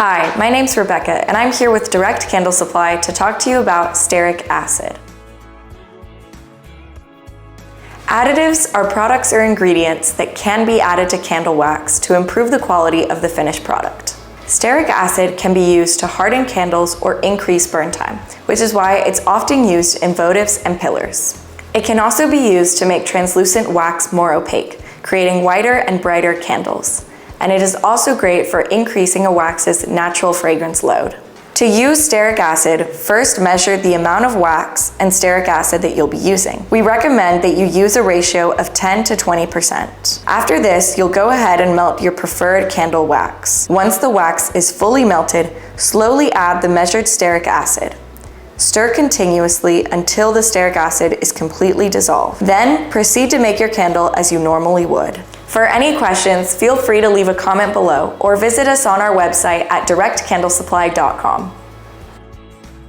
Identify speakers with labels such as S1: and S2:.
S1: Hi, my name's Rebecca, and I'm here with Direct Candle Supply to talk to you about stearic acid. Additives are products or ingredients that can be added to candle wax to improve the quality of the finished product. Stearic acid can be used to harden candles or increase burn time, which is why it's often used in votives and pillars. It can also be used to make translucent wax more opaque, creating whiter and brighter candles. And it is also great for increasing a wax's natural fragrance load. To use stearic acid, first measure the amount of wax and stearic acid that you'll be using. We recommend that you use a ratio of 10 to 20%. After this, you'll go ahead and melt your preferred candle wax. Once the wax is fully melted, slowly add the measured stearic acid. Stir continuously until the stearic acid is completely dissolved. Then proceed to make your candle as you normally would. For any questions, feel free to leave a comment below or visit us on our website at directcandlesupply.com.